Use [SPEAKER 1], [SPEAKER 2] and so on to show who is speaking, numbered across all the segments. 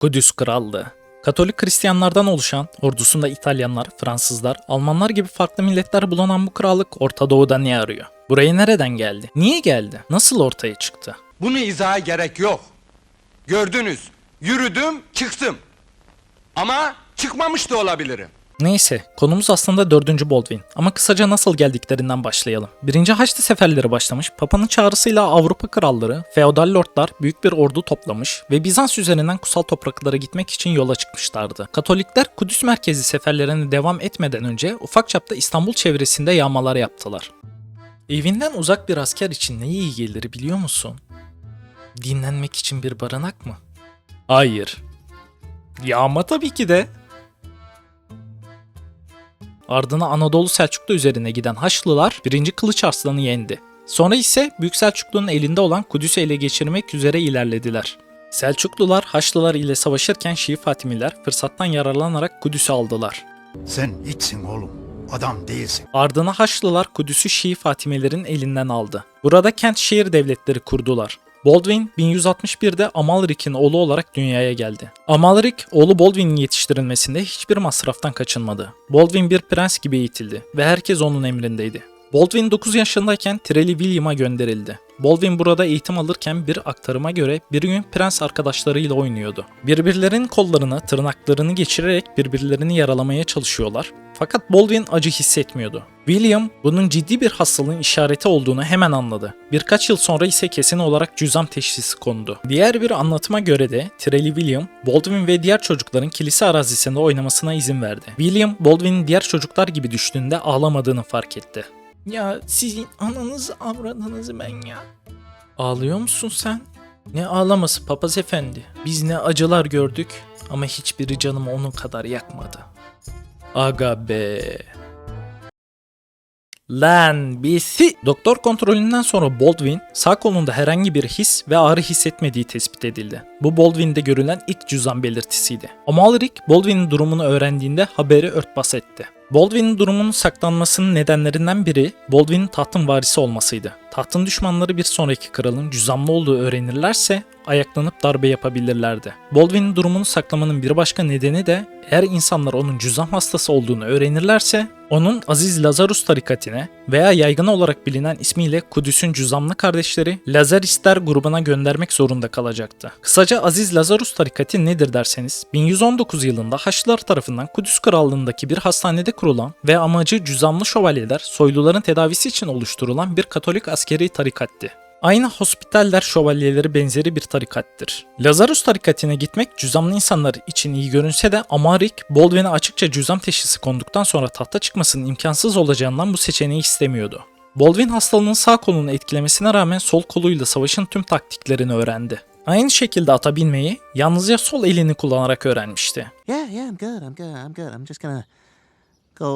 [SPEAKER 1] Kudüs Krallığı. Katolik Hristiyanlardan oluşan, ordusunda İtalyanlar, Fransızlar, Almanlar gibi farklı milletler bulunan bu krallık Orta Doğu'da ne arıyor? Buraya nereden geldi? Niye geldi? Nasıl ortaya çıktı?
[SPEAKER 2] Bunu izaha gerek yok. Gördünüz, yürüdüm, çıktım. Ama çıkmamış da olabilirim.
[SPEAKER 1] Neyse, konumuz aslında 4. Baldwin ama kısaca nasıl geldiklerinden başlayalım. 1. Haçlı seferleri başlamış, Papa'nın çağrısıyla Avrupa kralları, feodal lordlar büyük bir ordu toplamış ve Bizans üzerinden kutsal topraklara gitmek için yola çıkmışlardı. Katolikler Kudüs merkezi seferlerine devam etmeden önce ufak çapta İstanbul çevresinde yağmalar yaptılar. Evinden uzak bir asker için ne iyi gelir biliyor musun? Dinlenmek için bir barınak mı? Hayır. Yağma tabii ki de. Ardına Anadolu Selçuklu üzerine giden Haçlılar 1. Kılıç Arslan'ı yendi. Sonra ise Büyük Selçuklu'nun elinde olan Kudüs'ü ele geçirmek üzere ilerlediler. Selçuklular Haçlılar ile savaşırken Şii Fatimiler fırsattan yararlanarak Kudüs'ü aldılar.
[SPEAKER 3] Sen hiçsin oğlum, adam değilsin.
[SPEAKER 1] Ardına Haçlılar Kudüs'ü Şii Fatimelerin elinden aldı. Burada kent şehir devletleri kurdular. Baldwin 1161'de Amalric'in oğlu olarak dünyaya geldi. Amalric, oğlu Baldwin'in yetiştirilmesinde hiçbir masraftan kaçınmadı. Baldwin bir prens gibi eğitildi ve herkes onun emrindeydi. Baldwin 9 yaşındayken Trelli William'a gönderildi. Baldwin burada eğitim alırken bir aktarıma göre bir gün prens arkadaşlarıyla oynuyordu. Birbirlerinin kollarına tırnaklarını geçirerek birbirlerini yaralamaya çalışıyorlar. Fakat Baldwin acı hissetmiyordu. William bunun ciddi bir hastalığın işareti olduğunu hemen anladı. Birkaç yıl sonra ise kesin olarak cüzzam teşhisi kondu. Diğer bir anlatıma göre de Trelli William, Baldwin ve diğer çocukların kilise arazisinde oynamasına izin verdi. William, Baldwin'in diğer çocuklar gibi düştüğünde ağlamadığını fark etti. Ya sizin ananızı avradınızı ben ya. Ağlıyor musun sen? Ne ağlaması papaz efendi. Biz ne acılar gördük ama hiçbiri canımı onun kadar yakmadı. Aga be. Lan bisi. Doktor kontrolünden sonra Baldwin sağ kolunda herhangi bir his ve ağrı hissetmediği tespit edildi. Bu Baldwin'de görülen ilk cüzzam belirtisiydi. Amalric Baldwin'in durumunu öğrendiğinde haberi örtbas etti. Baldwin'in durumunun saklanmasının nedenlerinden biri Baldwin'in tahtın varisi olmasıydı. Tahtın düşmanları bir sonraki kralın cüzzamlı olduğu öğrenirlerse ayaklanıp darbe yapabilirlerdi. Baldwin'in durumunu saklamanın bir başka nedeni de eğer insanlar onun cüzzam hastası olduğunu öğrenirlerse onun Aziz Lazarus tarikatine veya yaygın olarak bilinen ismiyle Kudüs'ün cüzzamlı kardeşleri Lazaristler grubuna göndermek zorunda kalacaktı. Kısaca Aziz Lazarus tarikati nedir derseniz 1119 yılında Haçlılar tarafından Kudüs Krallığı'ndaki bir hastanede kurulan ve amacı cüzzamlı şövalyeler, soyluların tedavisi için oluşturulan bir Katolik askeri tarikatti. Aynı Hospitaller şövalyeleri benzeri bir tarikattır. Lazarus tarikatine gitmek cüzzamlı insanlar için iyi görünse de Amalric, Baldwin'e açıkça cüzzam teşhisi konduktan sonra tahta çıkmasının imkansız olacağından bu seçeneği istemiyordu. Baldwin hastalığının sağ kolunu etkilemesine rağmen sol koluyla savaşın tüm taktiklerini öğrendi. Aynı şekilde ata binmeyi yalnızca sol elini kullanarak öğrenmişti.
[SPEAKER 4] Yeah, I'm good. I'm just gonna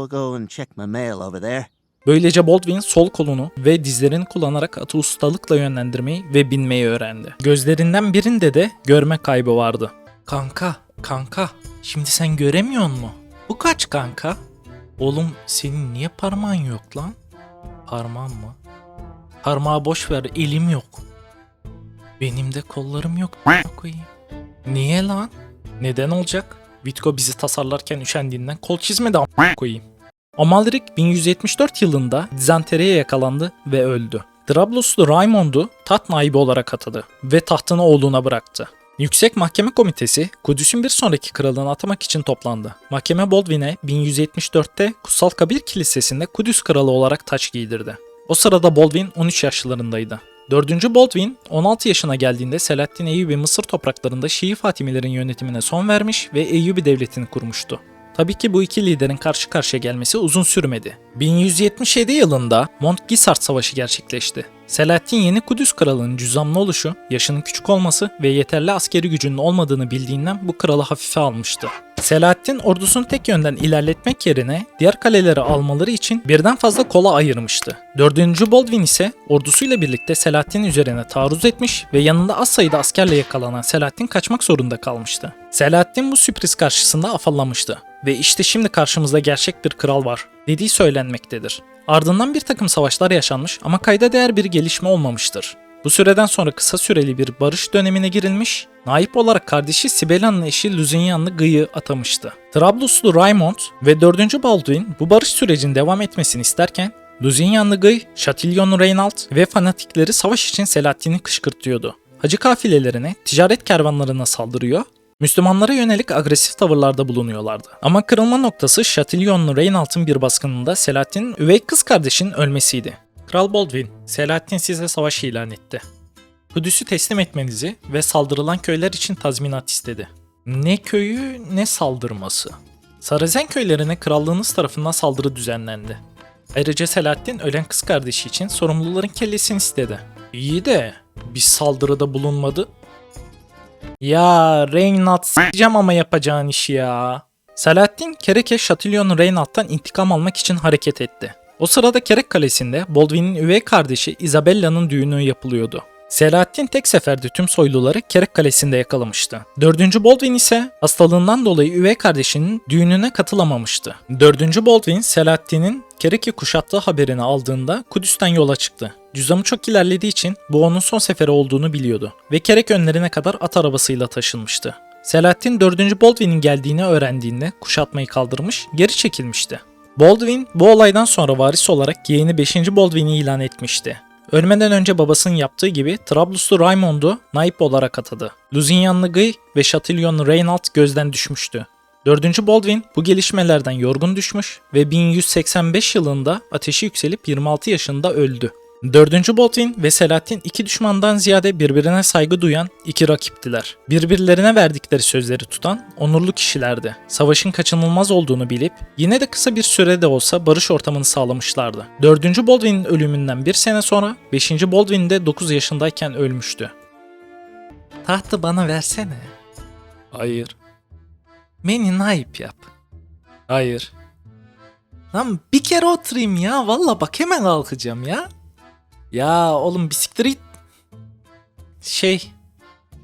[SPEAKER 4] go and check my mail over there.
[SPEAKER 1] Böylece Baldwin sol kolunu ve dizlerini kullanarak atı ustalıkla yönlendirmeyi ve binmeyi öğrendi. Gözlerinden birinde de görme kaybı vardı. Kanka, şimdi sen göremiyor musun? Bu kaç kanka? Oğlum senin niye parmağın yok lan? Parmağım mı? Parmağı boş ver, elim yok. Benim de kollarım yok. Koyayım. Niye lan? Neden olacak? Vitko bizi tasarlarken üşendiğinden kol çizmedi koyayım. Amalric 1174 yılında dizanteriye yakalandı ve öldü. Trabluslu Raimond'u taht naibi olarak atadı ve tahtını oğluna bıraktı. Yüksek Mahkeme Komitesi Kudüs'ün bir sonraki kralını atamak için toplandı. Mahkeme Baldwin'e 1174'te Kutsal Kabir Kilisesi'nde Kudüs kralı olarak taç giydirdi. O sırada Baldwin 13 yaşlarındaydı. 4. Baldwin 16 yaşına geldiğinde Selahaddin Eyyubi Mısır topraklarında Şii Fatimilerin yönetimine son vermiş ve Eyyubi devletini kurmuştu. Tabii ki bu iki liderin karşı karşıya gelmesi uzun sürmedi. 1177 yılında Montgisart Savaşı gerçekleşti. Selahaddin yeni Kudüs kralının cüzzamlı oluşu, yaşının küçük olması ve yeterli askeri gücünün olmadığını bildiğinden bu kralı hafife almıştı. Selahaddin ordusunu tek yönden ilerletmek yerine diğer kaleleri almaları için birden fazla kola ayırmıştı. 4. Baldwin ise ordusuyla birlikte Selahaddin üzerine taarruz etmiş ve yanında az sayıda askerle yakalanan Selahaddin kaçmak zorunda kalmıştı. Selahaddin bu sürpriz karşısında afallamıştı ve işte şimdi karşımızda gerçek bir kral var dediği söylenmektedir. Ardından bir takım savaşlar yaşanmış ama kayda değer bir gelişme olmamıştır. Bu süreden sonra kısa süreli bir barış dönemine girilmiş, naip olarak kardeşi Sibela'nın eşi Lusignan'ı Guy'u atamıştı. Trabluslu Raymond ve 4. Baldwin bu barış sürecinin devam etmesini isterken, Lusignan'lı Guy, Chatillon Reynald ve fanatikleri savaş için Selahattin'i kışkırtıyordu. Hacı kafilelerine, ticaret kervanlarına saldırıyor, Müslümanlara yönelik agresif tavırlarda bulunuyorlardı. Ama kırılma noktası Chatillon Reynald'ın bir baskınında Selahattin'in üvey kız kardeşinin ölmesiydi. Kral Baldwin, Selahattin size savaş ilan etti. Kudüs'ü teslim etmenizi ve saldırılan köyler için tazminat istedi. Ne köyü ne saldırması. Sarazen köylerine krallığınız tarafından saldırı düzenlendi. Ayrıca Selahattin ölen kız kardeşi için sorumluların kellesini istedi. İyi de bir saldırıda bulunmadı. Ya Reynald s**eceğim ama yapacağın işi ya. Selahattin Kereke Chatillon Reynald'dan intikam almak için hareket etti. O sırada Kerek Kalesi'nde Baldwin'in üvey kardeşi Isabella'nın düğünü yapılıyordu. Selahattin tek seferde tüm soyluları Kerek Kalesi'nde yakalamıştı. 4. Baldwin ise hastalığından dolayı üvey kardeşinin düğününe katılamamıştı. 4. Baldwin, Selahattin'in Kerek'i kuşattığı haberini aldığında Kudüs'ten yola çıktı. Cüzdanı çok ilerlediği için bu onun son seferi olduğunu biliyordu ve Kerek önlerine kadar at arabasıyla taşınmıştı. Selahattin 4. Baldwin'in geldiğini öğrendiğinde kuşatmayı kaldırmış, geri çekilmişti. Baldwin bu olaydan sonra varis olarak yeğeni 5. Baldwin'i ilan etmişti. Ölmeden önce babasının yaptığı gibi Trabluslu Raymond'u naip olarak atadı. Lusignan'lı Guy ve Chatillon Reynald gözden düşmüştü. 4. Baldwin bu gelişmelerden yorgun düşmüş ve 1185 yılında ateşi yükselip 26 yaşında öldü. 4. Baldwin ve Selahattin iki düşmandan ziyade birbirine saygı duyan iki rakiptiler. Birbirlerine verdikleri sözleri tutan onurlu kişilerdi. Savaşın kaçınılmaz olduğunu bilip yine de kısa bir sürede olsa barış ortamını sağlamışlardı. 4. Baldwin'in ölümünden bir sene sonra 5. Baldwin de 9 yaşındayken ölmüştü. Tahtı bana versene. Hayır. Beni naip yap. Hayır. Lan bir kere oturayım ya. Valla bak hemen kalkacağım ya. Ya oğlum bisiklet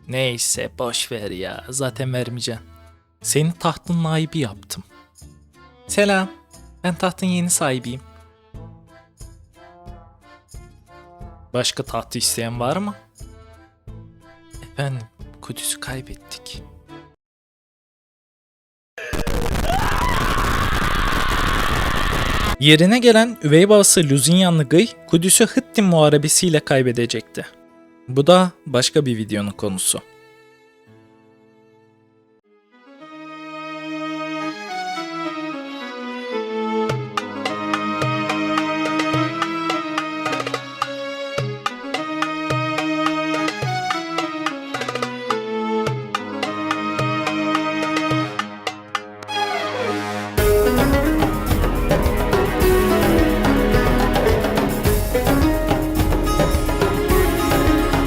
[SPEAKER 1] neyse boş ver ya, zaten vermeyeceğim. Senin tahtın naibi yaptım. Selam, ben tahtın yeni sahibiyim. Başka tahtı isteyen var mı? Efendim, Kudüs'ü kaybettik. Yerine gelen üvey babası Lusignan'lı Guy, Kudüs'ü Hıttin Muharebesi'yle kaybedecekti. Bu da başka bir videonun konusu.